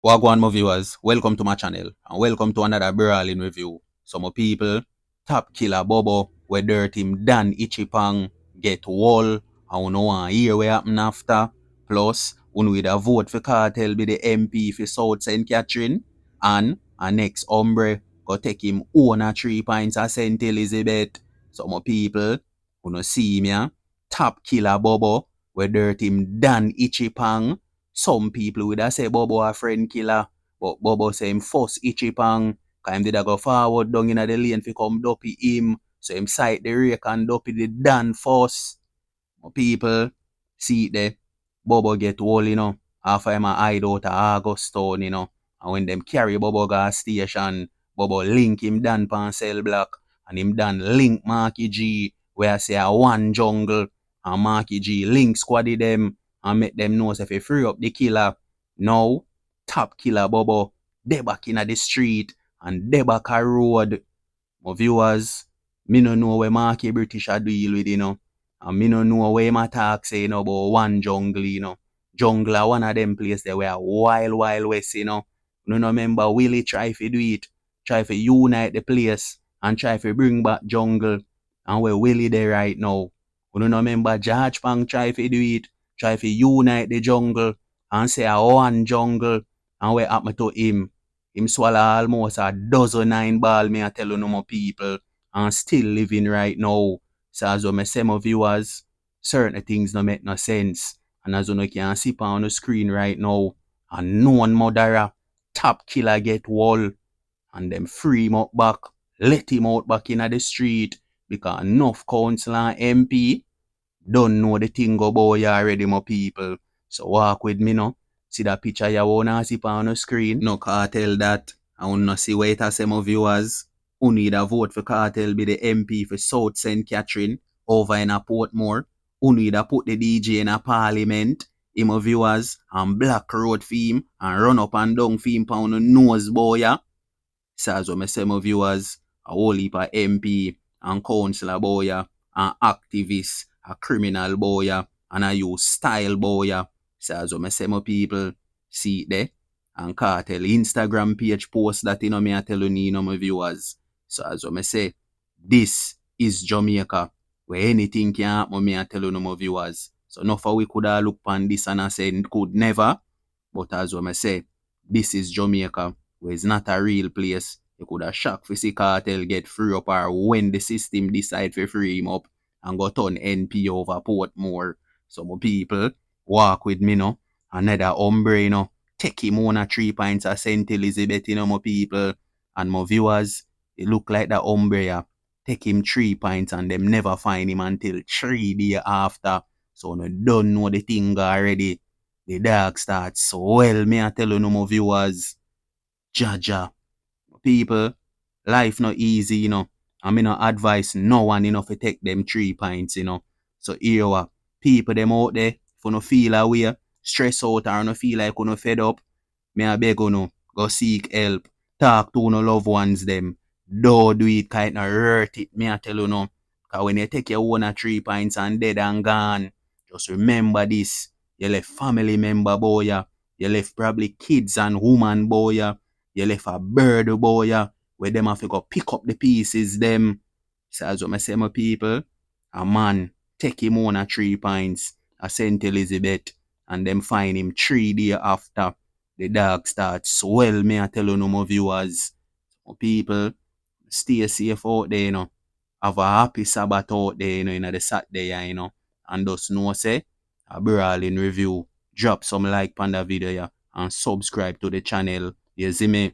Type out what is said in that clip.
Wagwan my viewers, welcome to my channel and welcome to another brawling review. Some people, top killer Bobo, where dirt him Dan Ichipang, get wall, and we no want hear what happen after. Plus, we with a vote for Cartel be the MP for South St. Catherine, and our next hombre go take him own a 3 pints of St. Elizabeth. Some people, who no see me, top killer Bobo, where dirt him Dan Ichipang. Some people would have say Bobo a friend killer, but Bobo say him first Ichipang, cause him did a go forward down in the lane fi come dopey him, so him sight the rake and dopey the Dan first. But people see it there, Bobo get old, after him a hide out a August town, and when them carry Bobo gas station, Bobo link him Dan pan cell block, and him Dan link Marky G, where I say a one jungle, and Marky G link squaddy them, and make them know if he free up the killer. Now, top killer Bobo, they back in the street, and they back a road. My viewers, me no know where Marky British a deal with, and me no know where him a talk say, about one jungle, Jungle are one of them places that were wild west, No remember Willie try to do it, try to unite the place, and try to bring back jungle, and where Willie there right now. No remember George Pang try to do it, try to unite the jungle, and say a one jungle, and what happened to him? Him swallow almost a dozen 9 ball, me I tell you no more people, and still living right now. So as I say my viewers, certain things no make no sense. And as you can see on the screen right now, a known murderer, top killer get wall, and them free him up back, let him out back in the street, because enough council and MP don't know the thing go boy already, my people. So walk with me now. See that picture you wanna see on the screen? No cartel that. I wanna see wait as some viewers who need a vote for cartel be the MP for South St. Catherine over in a Portmore. Who need a put the DJ in a parliament. Him viewers and black road theme and run up and down theme pound the nose boy. So as I say my viewers, a whole heap of MP and councillor boy and activist, a criminal boy and a youth style boy. So as I say my people, see it there. And cartel Instagram page post that me I tell you my viewers. So as I say, this is Jamaica, where anything can happen me I tell you my viewers. So no for we could have look on this and I say could never. But as I say, this is Jamaica, where it's not a real place. You could have shocked for see cartel get free up or when the system decide to free him up and go turn NP over Portmore. Some people walk with me, another hombre, take him on a 3 pints of St. Elizabeth, my people. And my viewers, it look like the hombre, take him 3 pints and them never find him until 3 days after. So no don't know the thing already. The dog starts well, me I tell you no more viewers. Jaja. People, life not easy, I mean no advise no one, to take them 3 pints, So here what people them out there, if you no feel away, stress out or no feel like you no fed up, me I beg you go seek help. Talk to no loved ones them. Don't do it kind of hurt it, me I tell you no. Cause when you take your own 3 pints and dead and gone, just remember this. You left family member boy, you left probably kids and woman boy, you left a bird boy, where them have to go pick up the pieces them. So as what I say my people, a man take him on 3 pints, a St. Elizabeth, and them find him 3 days after. The dog starts swell, me I tell you no more viewers. My people, stay safe out there, Have a happy Sabbath out there, in the Saturday, And just know say, a brawling review. Drop some like on the video, and subscribe to the channel. You see me?